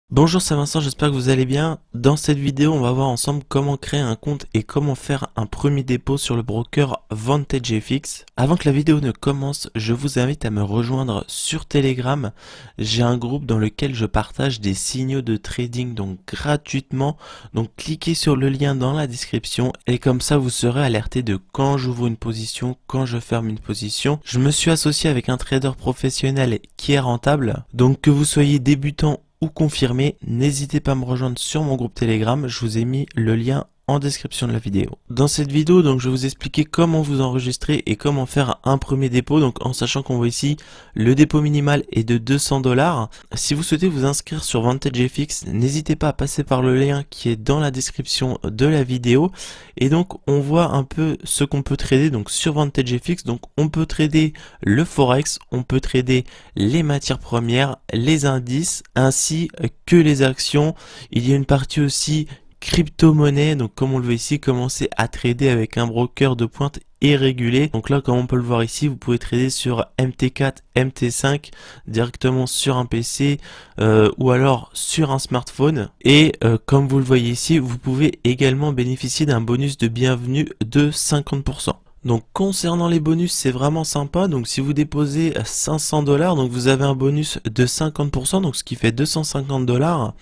Bonjour, c'est Vincent, j'espère que vous allez bien. Dans cette vidéo, on va voir ensemble comment créer un compte et comment faire un premier dépôt sur le broker VantageFX. Avant que la vidéo ne commence, je vous invite à me rejoindre sur Telegram. J'ai un groupe dans lequel je partage des signaux de trading donc gratuitement. Donc cliquez sur le lien dans la description et comme ça vous serez alerté de quand j'ouvre une position, quand je ferme une position. Je me suis associé avec un trader professionnel qui est rentable. Donc que vous soyez débutant ou confirmé, n'hésitez pas à me rejoindre sur mon groupe Telegram, je vous ai mis le lien en description de la vidéo. Dans cette vidéo, donc, je vais vous expliquer comment vous enregistrer et comment faire un premier dépôt, donc en sachant qu'on voit ici le dépôt minimal est de 200 $. Si vous souhaitez vous inscrire sur VantageFX, n'hésitez pas à passer par le lien qui est dans la description de la vidéo. Et donc on voit un peu ce qu'on peut trader donc sur VantageFX. Donc on peut trader le forex, on peut trader les matières premières, les indices ainsi que les actions. Il y a une partie aussi crypto-monnaie, donc comme on le voit ici, commencer à trader avec un broker de pointe et régulé. Donc là, comme on peut le voir ici, vous pouvez trader sur MT4, MT5 directement sur un PC ou alors sur un smartphone. Et comme vous le voyez ici, vous pouvez également bénéficier d'un bonus de bienvenue de 50%. Donc concernant les bonus, c'est vraiment sympa. Donc si vous déposez 500 $, donc vous avez un bonus de 50%, donc ce qui fait 250 $.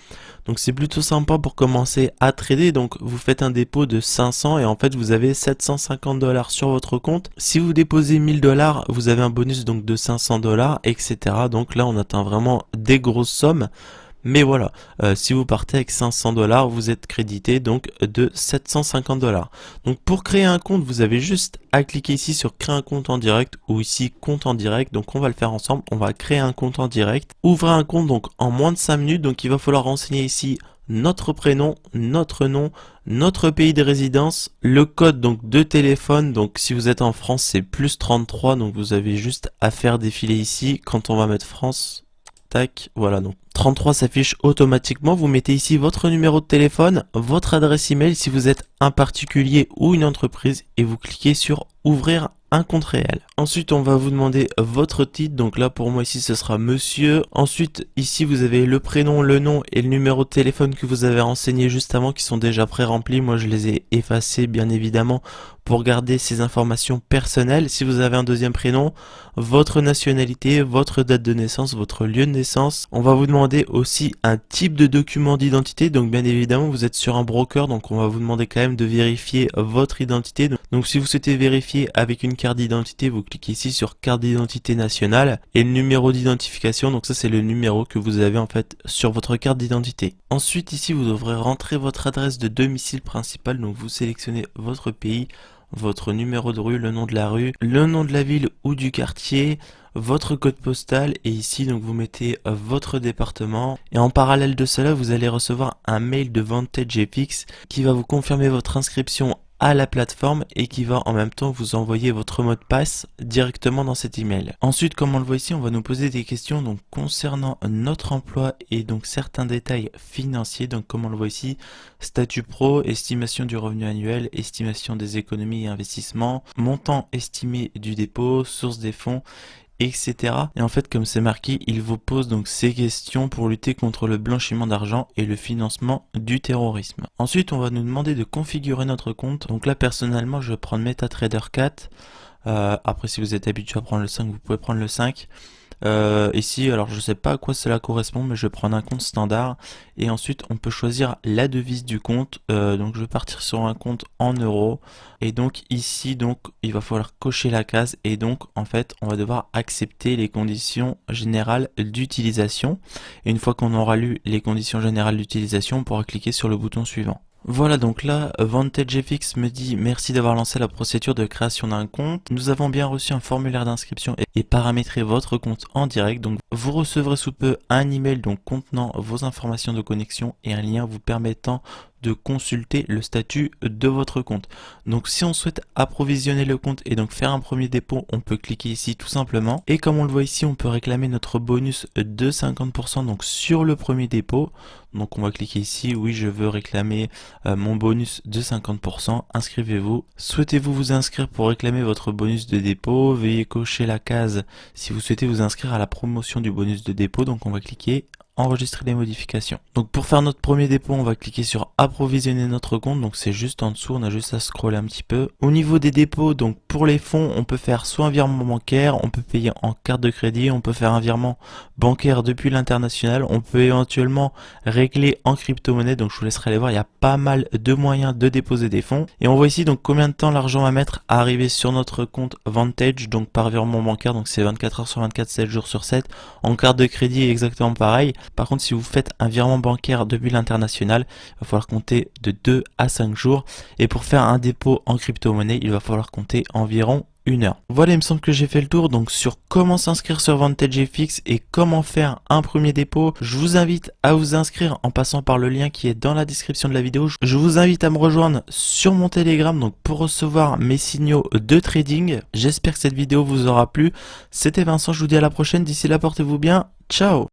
Donc c'est plutôt sympa pour commencer à trader. Donc vous faites un dépôt de 500 et en fait vous avez 750 $ sur votre compte. Si vous déposez 1000 $, vous avez un bonus donc de 500 $, etc. Donc là on atteint vraiment des grosses sommes. Mais voilà, si vous partez avec 500 $, vous êtes crédité donc de 750 $. Donc pour créer un compte, vous avez juste à cliquer ici sur créer un compte en direct ou ici compte en direct. Donc on va le faire ensemble, on va créer un compte en direct. Ouvrez un compte donc en moins de 5 minutes, donc il va falloir renseigner ici notre prénom, notre nom, notre pays de résidence, le code donc de téléphone. Donc si vous êtes en France, c'est +33, donc vous avez juste à faire défiler ici quand on va mettre France. Tac, voilà, donc 33 s'affiche automatiquement. Vous mettez ici votre numéro de téléphone, votre adresse email si vous êtes un particulier ou une entreprise et vous cliquez sur ouvrir un compte réel. Ensuite, on va vous demander votre titre. Donc là, pour moi ici, ce sera monsieur. Ensuite, ici, vous avez le prénom, le nom et le numéro de téléphone que vous avez renseigné juste avant qui sont déjà pré-remplis. Moi, je les ai effacés, bien évidemment, pour garder ces informations personnelles. Si vous avez un deuxième prénom, votre nationalité, votre date de naissance, votre lieu de naissance. On va vous demander aussi un type de document d'identité. Donc bien évidemment, vous êtes sur un broker, donc on va vous demander quand même de vérifier votre identité. Donc si vous souhaitez vérifier avec une carte d'identité, vous cliquez ici sur carte d'identité nationale et le numéro d'identification. Donc ça c'est le numéro que vous avez en fait sur votre carte d'identité. Ensuite ici, vous devrez rentrer votre adresse de domicile principal. Donc vous sélectionnez votre pays, votre numéro de rue, le nom de la rue, le nom de la ville ou du quartier, votre code postal et ici donc vous mettez votre département et en parallèle de cela vous allez recevoir un mail de VantageFX qui va vous confirmer votre inscription à la plateforme et qui va en même temps vous envoyer votre mot de passe directement dans cet email. Ensuite, comme on le voit ici, on va nous poser des questions donc concernant notre emploi et donc certains détails financiers. Donc comme on le voit ici, statut pro, estimation du revenu annuel, estimation des économies et investissements, montant estimé du dépôt, source des fonds, etc. Et en fait, comme c'est marqué, il vous pose donc ces questions pour lutter contre le blanchiment d'argent et le financement du terrorisme. Ensuite, on va nous demander de configurer notre compte. Donc là, personnellement, je vais prendre MetaTrader 4. Après, si vous êtes habitué à prendre le 5, vous pouvez prendre le 5. Ici, alors je sais pas à quoi cela correspond, mais je vais prendre un compte standard et ensuite on peut choisir la devise du compte. Donc je vais partir sur un compte en euros et donc ici donc il va falloir cocher la case et donc en fait on va devoir accepter les conditions générales d'utilisation. Et une fois qu'on aura lu les conditions générales d'utilisation, on pourra cliquer sur le bouton suivant. Voilà, donc là, VantageFX me dit merci d'avoir lancé la procédure de création d'un compte. Nous avons bien reçu un formulaire d'inscription et paramétré votre compte en direct. Donc vous recevrez sous peu un email donc contenant vos informations de connexion et un lien vous permettant de consulter le statut de votre compte. Donc si on souhaite approvisionner le compte et donc faire un premier dépôt, on peut cliquer ici tout simplement. Et comme on le voit ici, on peut réclamer notre bonus de 50% donc sur le premier dépôt. Donc on va cliquer ici, oui je veux réclamer mon bonus de 50%, inscrivez-vous. Souhaitez-vous vous inscrire pour réclamer votre bonus de dépôt? Veuillez cocher la case si vous souhaitez vous inscrire à la promotion du bonus de dépôt. Donc on va cliquer enregistrer les modifications. Donc pour faire notre premier dépôt, on va cliquer sur approvisionner notre compte, donc c'est juste en dessous, on a juste à scroller un petit peu. Au niveau des dépôts, donc pour les fonds, on peut faire soit un virement bancaire, on peut payer en carte de crédit, on peut faire un virement bancaire depuis l'international, on peut éventuellement régler en crypto-monnaie, donc je vous laisserai aller voir, il y a pas mal de moyens de déposer des fonds. Et on voit ici donc combien de temps l'argent va mettre à arriver sur notre compte Vantage, donc par virement bancaire, donc c'est 24 heures sur 24, 7 jours sur 7. En carte de crédit, exactement pareil. Par contre, si vous faites un virement bancaire depuis l'international, il va falloir compter de 2 à 5 jours. Et pour faire un dépôt en crypto-monnaie, il va falloir compter environ 1 heure. Voilà, il me semble que j'ai fait le tour donc sur comment s'inscrire sur VantageFX et comment faire un premier dépôt. Je vous invite à vous inscrire en passant par le lien qui est dans la description de la vidéo. Je vous invite à me rejoindre sur mon Telegram donc pour recevoir mes signaux de trading. J'espère que cette vidéo vous aura plu. C'était Vincent, je vous dis à la prochaine. D'ici là, portez-vous bien. Ciao!